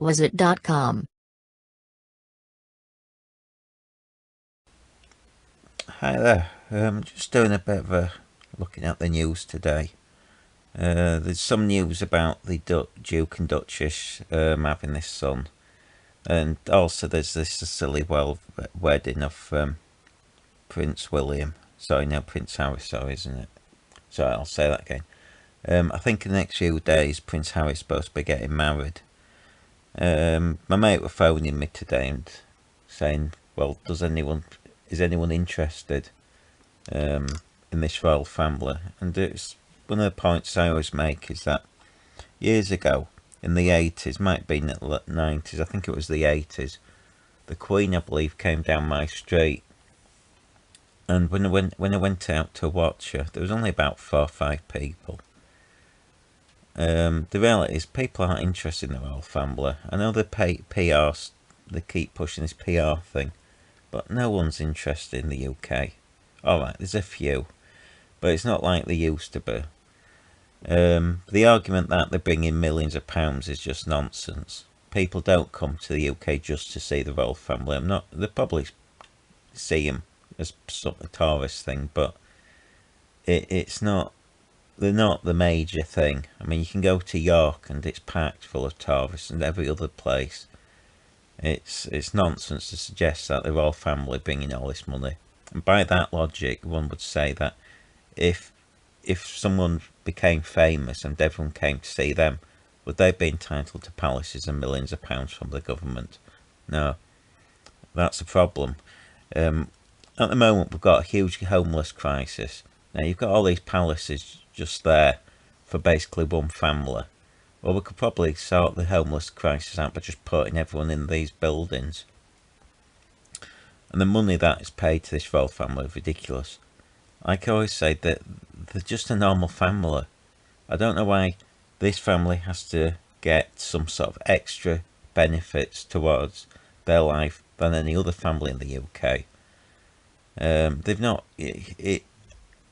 wasit.com. Hi there. Just doing a bit of a looking at the news today. There's some news about the Duke and Duchess having this son, and also there's this silly wedding of Prince William. Sorry, no, Prince Harry. Sorry, isn't it? Sorry, I'll say that again. I think in the next few days Prince Harry's supposed to be getting married. My mate were phoning me today and saying, "Well, is anyone interested in this royal family?" And it's one of the points I always make is that years ago, in the 80s, might have been at the 90s, I think it was the 80s, the Queen, I believe, came down my street. And when I went out to watch her, there was only about 4 or 5 people. The reality is people aren't interested in the royal family. I know they keep pushing this PR thing, but no one's interested in the UK. Alright, there's a few, but it's not like they used to be. The argument that they bring in millions of pounds is just nonsense. People don't come to the UK just to see the royal family. They probably see them as sort of a tourist thing, but it's not. They're not the major thing. I mean, you can go to York and it's packed full of tourists, and every other place. It's nonsense to suggest that the royal family bring in all this money. And by that logic, one would say that if someone became famous and everyone came to see them, would they be entitled to palaces and millions of pounds from the government? No, that's a problem. At the moment, we've got a huge homeless crisis. Now, you've got all these palaces just there for basically one family. Well, we could probably sort the homeless crisis out by just putting everyone in these buildings. And the money that is paid to this royal family is ridiculous. I can always say that they're just a normal family. I don't know why this family has to get some sort of extra benefits towards their life than any other family in the UK. They've not.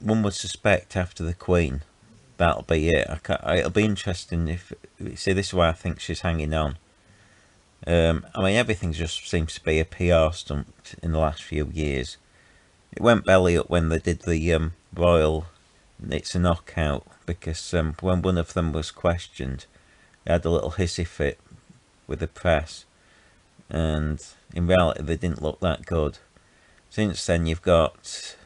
One would suspect after the Queen, that'll be it. It'll be interesting if. See, this is why I think she's hanging on. I mean, everything just seems to be a PR stunt in the last few years. It went belly up when they did the royal It's a Knockout, because when one of them was questioned, they had a little hissy fit with the press, and in reality they didn't look that good. Since then you've got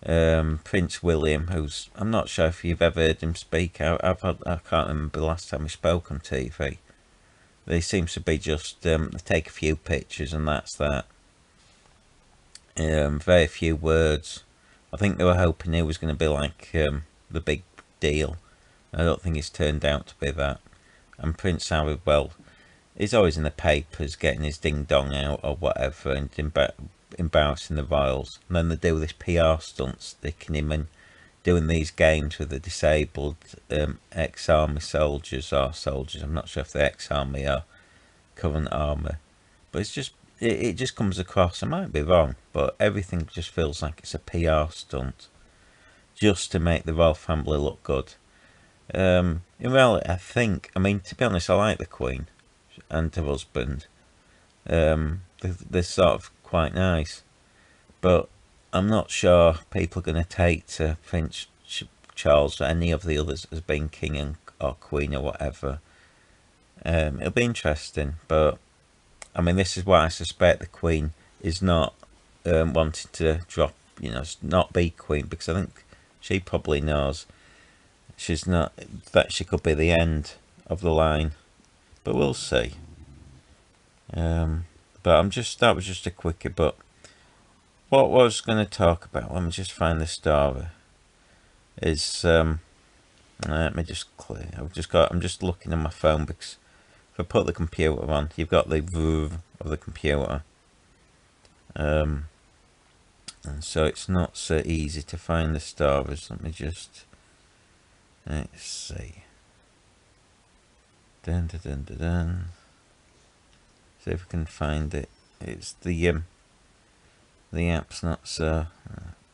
Prince William, who's, I'm not sure if you've ever heard him speak. I can't remember the last time he spoke on TV. They seems to be just they take a few pictures and that's that. Very few words. I think they were hoping he was going to be like the big deal. I don't think it's turned out to be that. And Prince Harry, well, he's always in the papers getting his ding dong out or whatever and embarrassing the royals. And then they do this PR stunt, sticking him in, doing these games with the disabled ex-army soldiers or soldiers. I'm not sure if they're ex-army or current army. But it's just, it just comes across, I might be wrong, but everything just feels like it's a PR stunt just to make the royal family look good. In reality, I mean, to be honest, I like the Queen and her husband. They're sort of quite nice, but I'm not sure people are going to take to Prince Charles or any of the others as being king or queen or whatever. It'll be interesting, but I mean, this is why I suspect the Queen is not wanting to drop, not be Queen, because I think she probably knows she's not, that she could be the end of the line, but we'll see. But that was just a quickie. But what I was going to talk about, let me just find the story. Is let me just clear. I'm just looking on my phone because if I put the computer on, you've got the vroom of the computer. And so it's not so easy to find the stories. Let's see. Dun, dun, dun, dun, dun. See if we can find it. It's the app's not so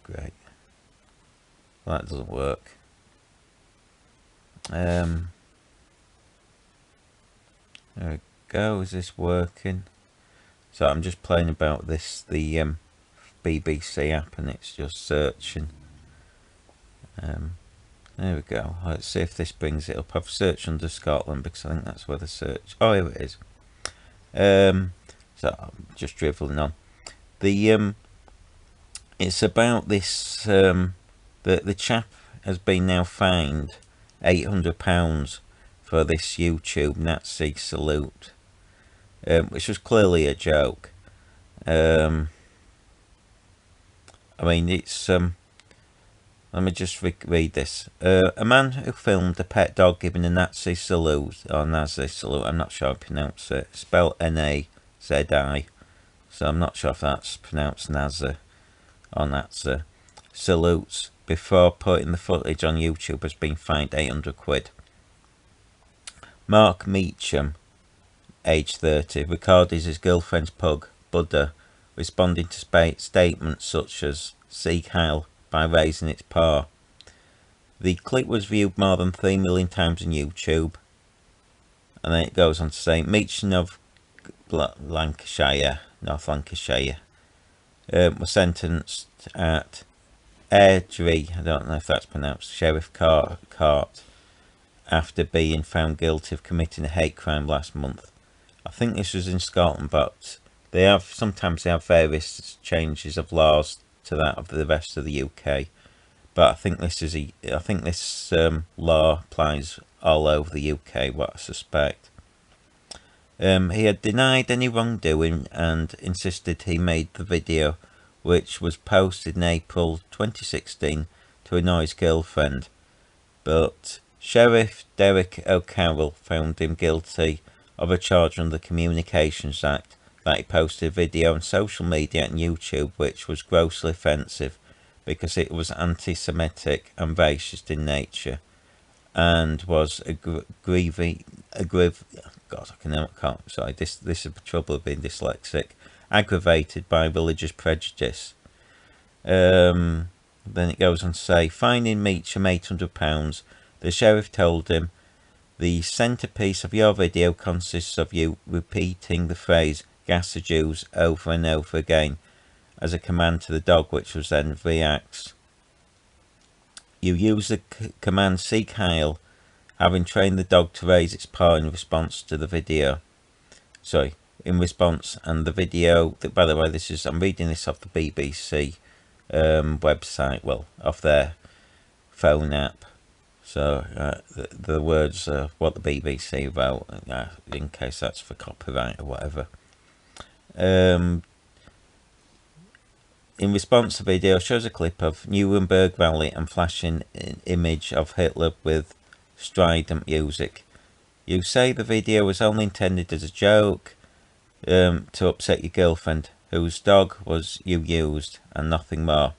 great. Well, that doesn't work. There we go. Is this working? So I'm just playing about this, the BBC app, and it's just searching. There we go. Let's see if this brings it up. I've searched under Scotland because I think that's where the search. Oh, here it is. So I'm just dribbling on. The it's about this. The chap has been now fined £800 for this YouTube Nazi salute, which was clearly a joke. I mean, it's let me just read this. A man who filmed a pet dog giving a Nazi salute, or Nazi salute, I'm not sure I pronounce it, spelled N-A-Z-I, so I'm not sure if that's pronounced Nazi or Nazi, salutes before putting the footage on YouTube has been fined £800. Mark Meacham, age 30, recorded his girlfriend's pug, Buddha, responding to statements such as "Sieg Heil" by raising its paw. The clip was viewed more than 3 million times on YouTube. And then it goes on to say, Meacham of Lancashire, North Lancashire, was sentenced at Airdrie, I don't know if that's pronounced, Sheriff Court, after being found guilty of committing a hate crime last month. I think this was in Scotland, but sometimes they have various changes of laws to that of the rest of the UK. But I think this law applies all over the UK, what I suspect. He had denied any wrongdoing and insisted he made the video, which was posted in April 2016 to annoy his girlfriend. But Sheriff Derek O'Carroll found him guilty of a charge under the Communications Act that he posted a video on social media and YouTube which was grossly offensive because it was anti-Semitic and racist in nature, and was this is the trouble of being dyslexic, aggravated by religious prejudice. Then it goes on to say, fining Meacham £800, the sheriff told him, the centrepiece of your video consists of you repeating the phrase "gas the Jews" over and over again as a command to the dog, which was then reacts. You use the command "Sieg Heil," having trained the dog to raise its paw in response to the video. And the video, by the way, I'm reading this off the BBC website, well, off their phone app. So the words are what the BBC wrote, in case that's for copyright or whatever. In response, the video shows a clip of Nuremberg rally and flashing an image of Hitler with strident music. You say the video was only intended as a joke to upset your girlfriend, whose dog was you used, and nothing more.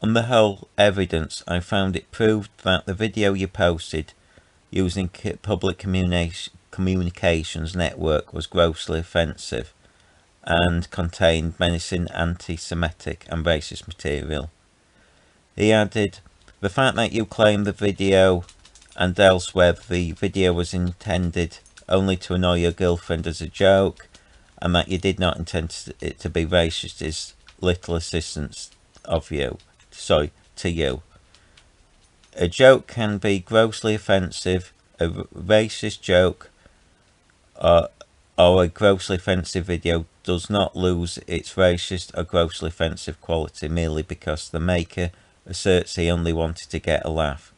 On the whole evidence, I found it proved that the video you posted using public communications network was grossly offensive and contained menacing anti-Semitic and racist material. He added, the fact that you claim the video and elsewhere the video was intended only to annoy your girlfriend as a joke, and that you did not intend it to be racist, is little assistance to you. A joke can be grossly offensive. A racist joke or a grossly offensive video does not lose its racist or grossly offensive quality merely because the maker asserts he only wanted to get a laugh.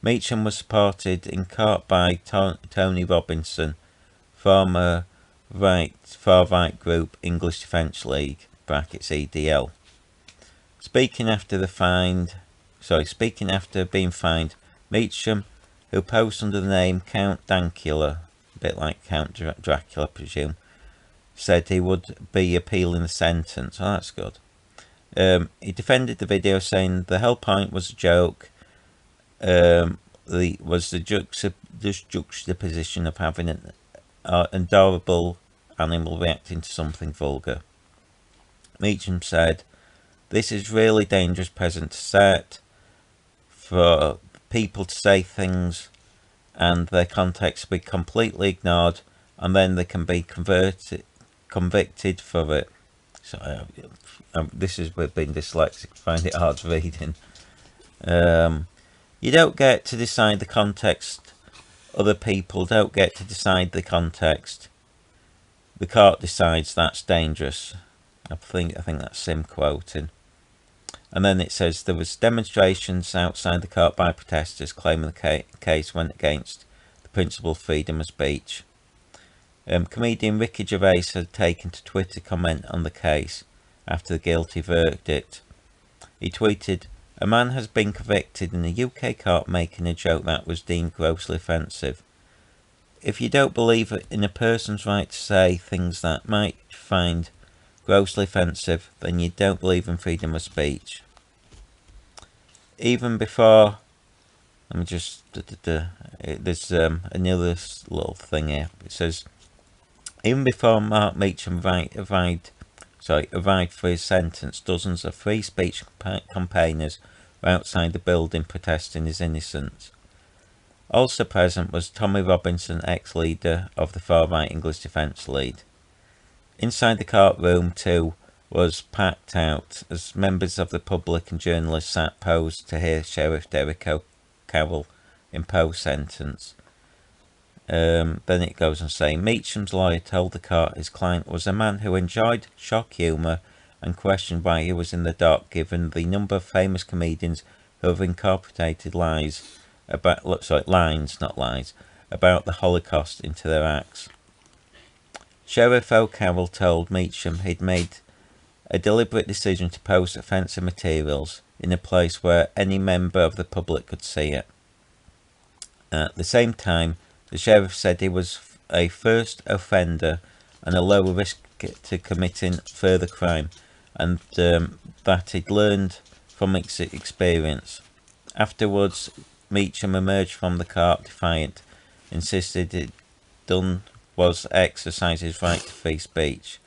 Meacham was supported in court by Tony Robinson, former far-right group English Defence League (EDL). Speaking after being fined, Meacham, who posed under the name Count Dankula, a bit like Count Dracula, I presume, said he would be appealing the sentence. Oh, that's good. He defended the video, saying the whole point was a joke. Was the juxtaposition of having an adorable animal reacting to something vulgar. Meacham said, this is really dangerous precedent to set for people to say things and their context be completely ignored, and then they can be convicted for it. So this is with being dyslexic, find it hard reading. You don't get to decide the context. Other people don't get to decide the context. The court decides. That's dangerous. I think that's Sim quoting. And then it says there was demonstrations outside the court by protesters claiming the case went against the principle of freedom of speech. Comedian Ricky Gervais had taken to Twitter to comment on the case after the guilty verdict. He tweeted, "A man has been convicted in a UK court making a joke that was deemed grossly offensive. If you don't believe in a person's right to say things that might find grossly offensive, then you don't believe in freedom of speech." Even before, let me just, there's another little thing here. It says, even before Mark Meacham arrived for his sentence, dozens of free speech campaigners were outside the building protesting his innocence. Also present was Tommy Robinson, ex-leader of the far-right English Defence League. Inside the courtroom too was packed out as members of the public and journalists sat posed to hear Sheriff Derek O'Carroll impose sentence. Then it goes on saying, Meacham's lawyer told the court his client was a man who enjoyed shock humour and questioned why he was in the dock given the number of famous comedians who have incorporated lines, not lies, about the Holocaust into their acts. Sheriff O'Carroll told Meacham he'd made a deliberate decision to post offensive materials in a place where any member of the public could see it. At the same time, the sheriff said he was a first offender and a low risk to committing further crime, and that he'd learned from his experience. Afterwards, Meacham emerged from the court defiant, insisted he'd done was exercise his right to free speech.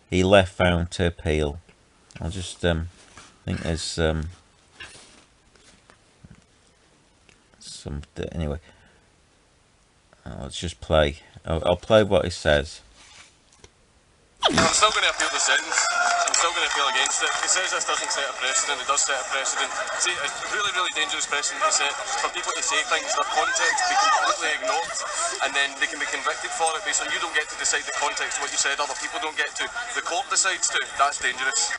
He left found to appeal. I'll just think there's some anyway. Let's just play. I'll play what he says. I'm still going to appeal the sentence. I'm still going to appeal against it. He says this doesn't set a precedent. It does set a precedent. See, it's really, really dangerous precedent to set for people to say things that context be completely ignored, and then they can be convicted for it based on you don't get to decide the context of what you said. Other people don't get to. The court decides to. That's dangerous.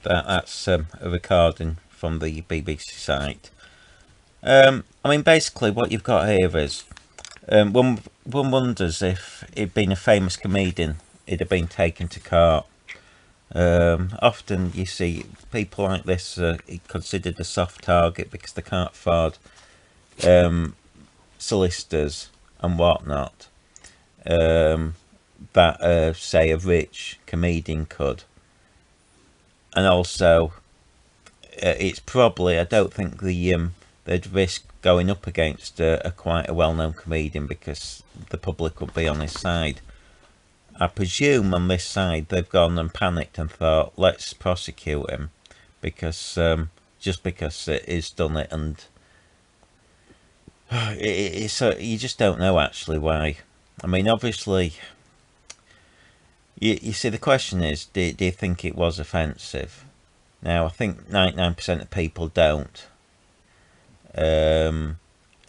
That's a recording from the BBC site. I mean, basically, what you've got here is one wonders if he'd been a famous comedian, he'd have been taken to court. Often you see people like this considered a soft target because they can't afford solicitors and whatnot that say a rich comedian could. And also, it's probably, I don't think they'd risk going up against quite a well-known comedian because the public would be on his side. I presume on this side they've gone and panicked and thought, let's prosecute him because just because he's done it, and you just don't know actually why. I mean, obviously, you see, the question is, do you think it was offensive? Now, I think 99% of people don't. And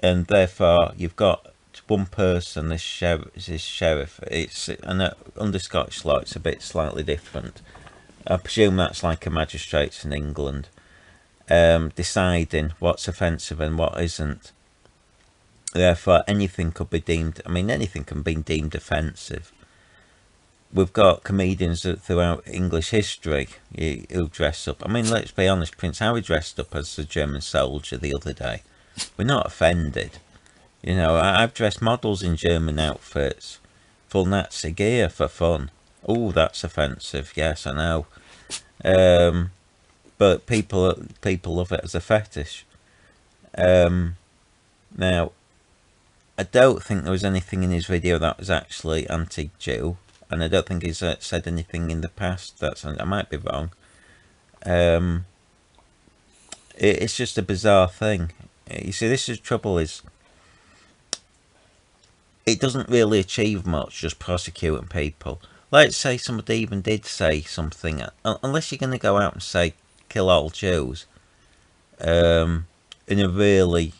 therefore, you've got one person, this sheriff. It's under Scottish law, it's a bit slightly different. I presume that's like a magistrates in England, deciding what's offensive and what isn't. Therefore, anything could be deemed. I mean, anything can be deemed offensive. We've got comedians throughout English history who dress up. I mean, let's be honest, Prince Harry dressed up as a German soldier the other day. We're not offended. You know, I've dressed models in German outfits, full Nazi gear for fun. Oh, that's offensive. Yes, I know. But people love it as a fetish. Now, I don't think there was anything in his video that was actually anti-Jew. And I don't think he's said anything in the past. I might be wrong. It's just a bizarre thing. You see, this is trouble is it doesn't really achieve much just prosecuting people. Let's say somebody even did say something, unless you're going to go out and say kill all Jews, in a really,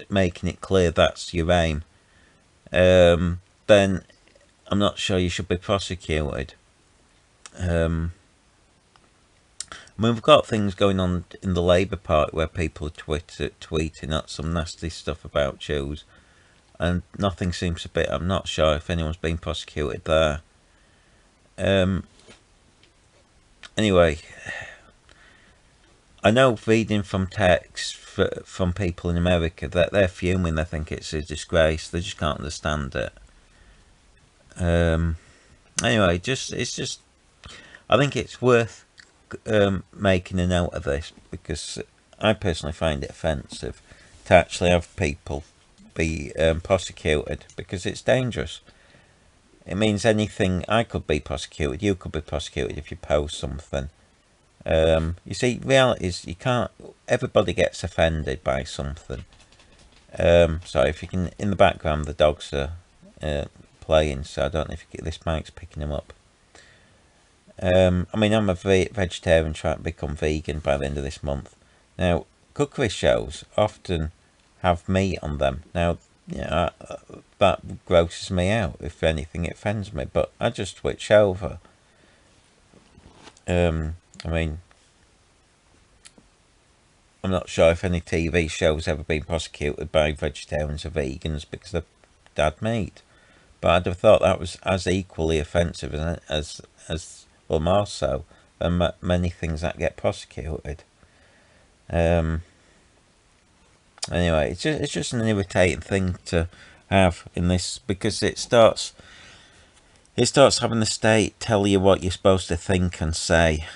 making it clear that's your aim, then I'm not sure you should be prosecuted. We've got things going on in the Labour Party where people are tweeting out some nasty stuff about Jews, and nothing seems to be. I'm not sure if anyone's been prosecuted there. Anyway, I know reading from texts from people in America that they're fuming. They think it's a disgrace. They just can't understand it. Anyway, I think it's worth making a note of this, because I personally find it offensive to actually have people be prosecuted, because it's dangerous. It means anything. I could be prosecuted, you could be prosecuted if you post something. You see, reality is you can't. Everybody gets offended by something. So if you can, in the background the dogs are playing, so I don't know if this mic's picking them up. I mean, I'm a vegetarian trying to become vegan by the end of this month. Now, cookery shows often have meat on them. Now, that grosses me out. If anything, it offends me. But I just switch over. I mean, I'm not sure if any TV show's ever been prosecuted by vegetarians or vegans because they've had meat. But I'd have thought that was as equally offensive as well, more so than many things that get prosecuted. Anyway, it's just an irritating thing to have in this, because it starts having the state tell you what you're supposed to think and say,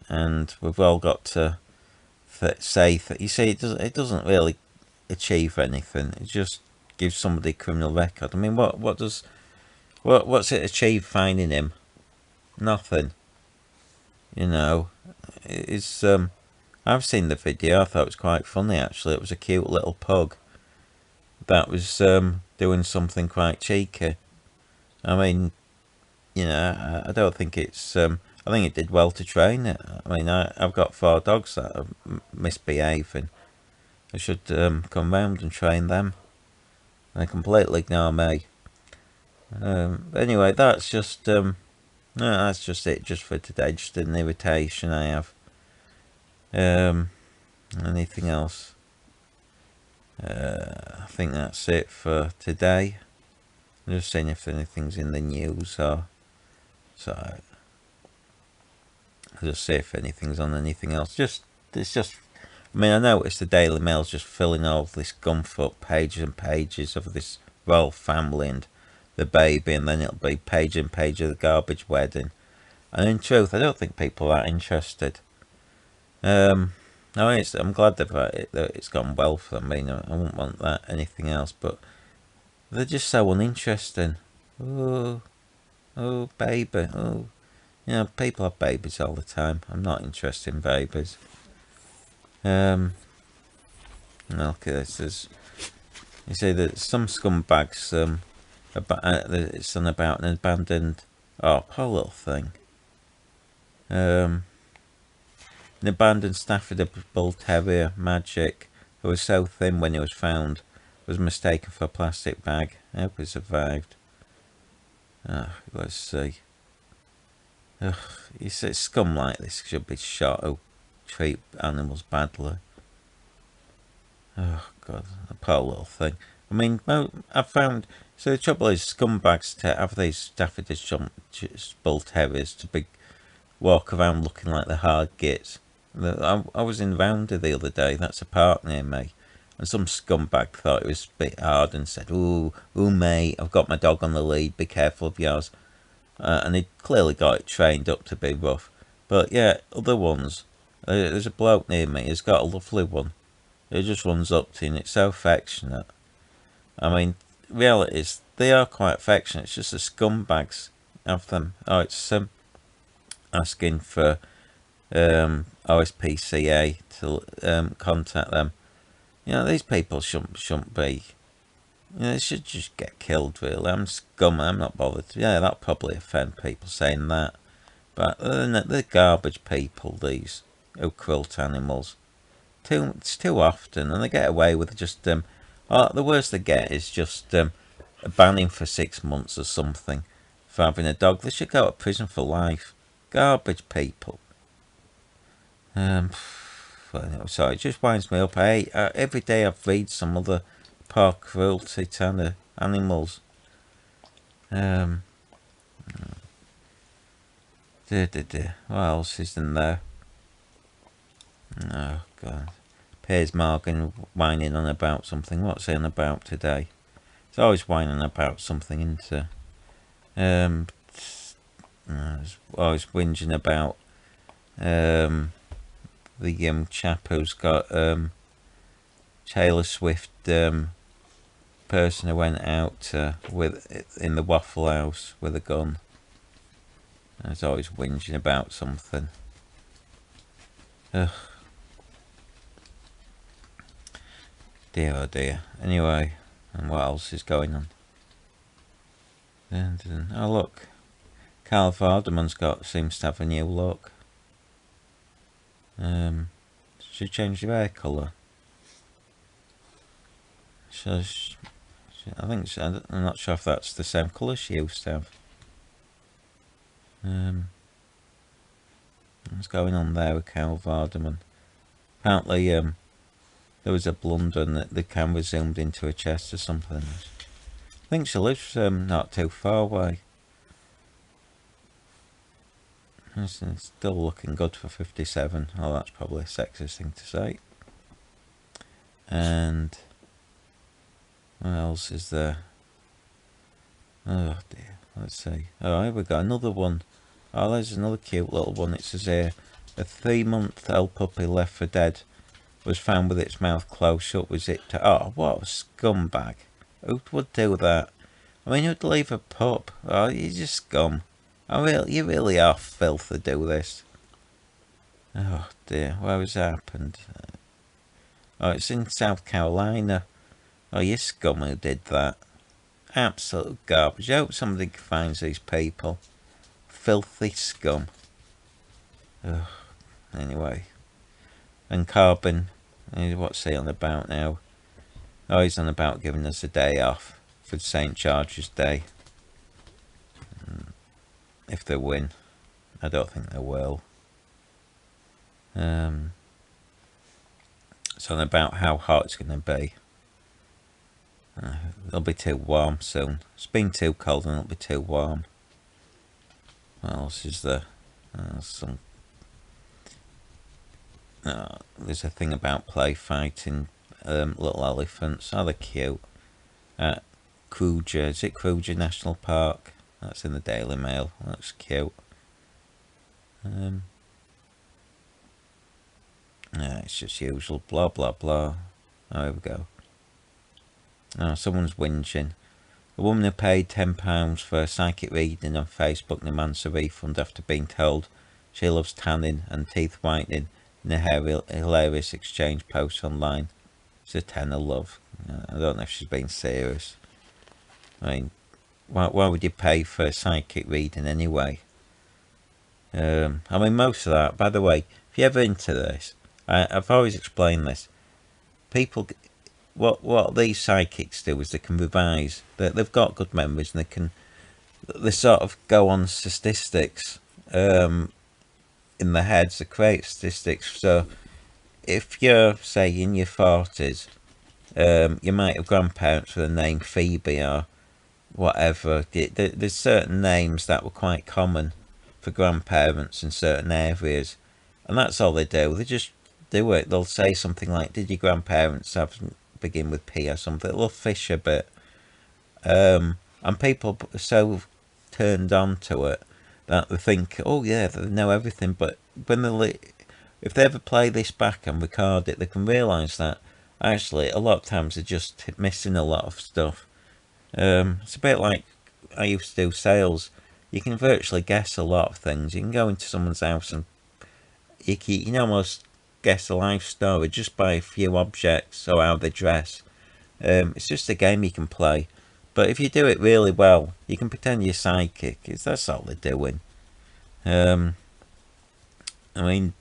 and we've all got to say that. You see, it doesn't really achieve anything. It just gives somebody a criminal record. I mean, what's it achieve finding him? Nothing. It's I've seen the video. I thought it was quite funny, actually. It was a cute little pug that was doing something quite cheeky. I mean, I don't think it's I think it did well to train it. I mean, I've got 4 dogs that are misbehaving. I should come round and train them. They completely ignore me. Anyway, that's just no, that's just it, just for today. Just an irritation I have. Anything else? I think that's it for today. I'm just seeing if anything's in the news, or so. I'll just see if anything's on anything else. It's just. I mean, I noticed the Daily Mail's just filling all this Gunfoot pages and pages of this royal family and the baby, and then it'll be page and page of the garbage wedding. And in truth, I don't think people are that interested. I'm glad that it's gone well for them. I mean, I wouldn't want that anything else, but they're just so uninteresting. Oh, baby. Oh, people have babies all the time. I'm not interested in babies. Look at this. You see that some scumbags. It's about an abandoned. Oh, poor little thing. An abandoned Staffordshire Bull Terrier, Magic, who was so thin when he was found, was mistaken for a plastic bag. I hope he survived. Let's see. You say scum like this should be shot who treat animals badly. Oh God, a poor little thing. I mean, I've found. So the trouble is, scumbags have these Staffordshire Bull Terriers to walk around looking like the hard gits. I was in Rounder the other day. That's a park near me, and some scumbag thought it was a bit hard and said, "Ooh, mate, I've got my dog on the lead. Be careful of yours." And he clearly got it trained up to be rough. But yeah, other ones. There's a bloke near me. He's got a lovely one. He just runs up to you, and it's so affectionate. I mean, reality is they are quite affectionate. It's just the scumbags have them. Oh, it's asking for OSPCA to contact them. These people shouldn't be They should just get killed, really. I'm scum, I'm not bothered. Yeah, that'll probably offend people saying that. But they're garbage people, these, who quilt animals. It's too often, and they get away with just, the worst they get is just a banning for 6 months or something for having a dog. They should go to prison for life. Garbage people. So it just winds me up. Every day I read some other poor cruelty to the animals. What else is in there? Oh God. Piers Morgan whining on about something. What's he on about today? He's always whining about something, isn't he? Always whinging about the chap who's got Taylor Swift person who went out in the Waffle House with a gun. He's always whinging about something. Ugh. Dear oh dear. Anyway, and what else is going on? Oh look, Carl Vorderman's seems to have a new look. She changed her hair colour. I'm not sure if that's the same colour she used to have. What's going on there with Carl Vorderman? Apparently, there was a blunder and the camera zoomed into her chest or something. I think she lives not too far away. It's still looking good for 57. Oh, that's probably a sexist thing to say. And what else is there? Oh dear, let's see. Oh, here we got another one. Oh, there's another cute little one. It says here, a 3-month-old puppy left for dead was found with its mouth closed shut with it to... Oh, what a scumbag. Who would do that? I mean, who'd leave a pup? Oh, you're just scum. You really are filth to do this. Oh dear, where has that happened? Oh, it's in South Carolina. Oh, you scum who did that. Absolute garbage. I hope somebody finds these people. Filthy scum. Ugh. Anyway. And Carbon, what's he on about now? Oh, he's on about giving us a day off for St. George's Day. If they win. I don't think they will. It's on about how hot it's going to be. It'll be too warm soon. It's been too cold and it'll be too warm. What else is there? There's a thing about play fighting little elephants. Oh, they're cute. Kruger, is it Kruger National Park? That's in the Daily Mail. That's cute. It's just usual. Blah, blah, blah. Oh, here we go. Oh, someone's whinging. A woman who paid £10 for a psychic reading on Facebook demands a refund after being told she loves tanning and teeth whitening in a hilarious exchange post online. It's a tenner, love. I don't know if she's being serious. I mean, why would you pay for a psychic reading anyway? I mean, most of that, by the way, if you're ever into this, I've always explained this. People, what these psychics do is they can revise. They've got good memories and they sort of go on statistics in their heads. They create statistics. So if you're, say, in your 40s, you might have grandparents with the name Phoebe or whatever. There's certain names that were quite common for grandparents in certain areas, and that's all they do. They just do it. They'll say something like, did your grandparents begin with P or something? They'll fish a bit, and people are so turned on to it that they think, oh yeah, they know everything. But when if they ever play this back and record it, they can realise that actually a lot of times they're just missing a lot of stuff. It's a bit like I used to do sales. You can virtually guess a lot of things. You can go into someone's house and you can almost guess a life story just by a few objects or how they dress. It's just a game you can play. But if you do it really well, you can pretend you're psychic. That's all they're doing. I mean,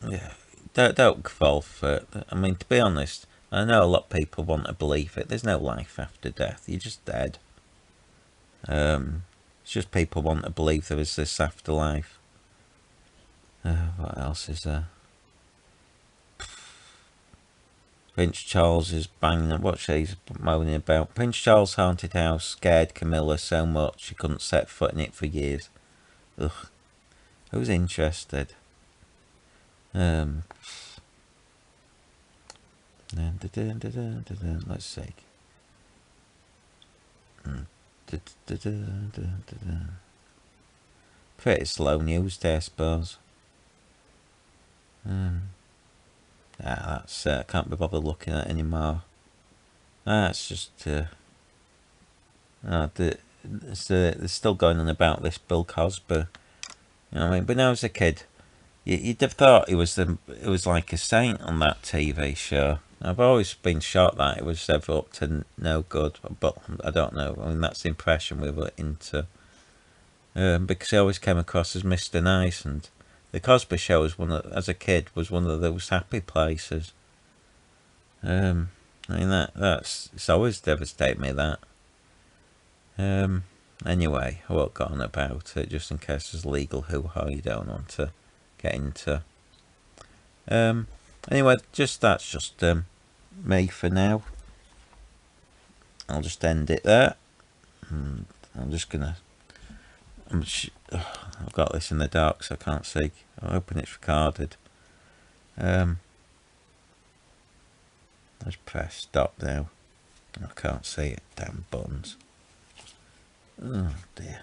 yeah, don't fall for it. I mean, to be honest, I know a lot of people want to believe it. There's no life after death. You're just dead. It's just people want to believe there is this afterlife. What else is there? Prince Charles is banging. What she's moaning about? Prince Charles' haunted house scared Camilla so much she couldn't set foot in it for years. Ugh. Who's interested? Let's see. Pretty slow news there, I suppose. That's can't be bothered looking at anymore. That's just they're still going on about this Bill Cosby. You know what I mean? But when I was a kid, you'd have thought it was like a saint on that TV show. I've always been shocked that it was ever up to no good, but I don't know. I mean, that's the impression we were into. Because he always came across as Mr. Nice, and the Cosby Show was as a kid, was one of those happy places. I mean it's always devastated me that. Anyway, I won't go on about it just in case there's legal hoo-ha you don't want to get into. Anyway, that's just me for now. I'll just end it there. I'm just gonna. I've got this in the dark, so I can't see. I'm hoping it's recorded. Let's press stop now. I can't see it. Damn buttons. Oh dear.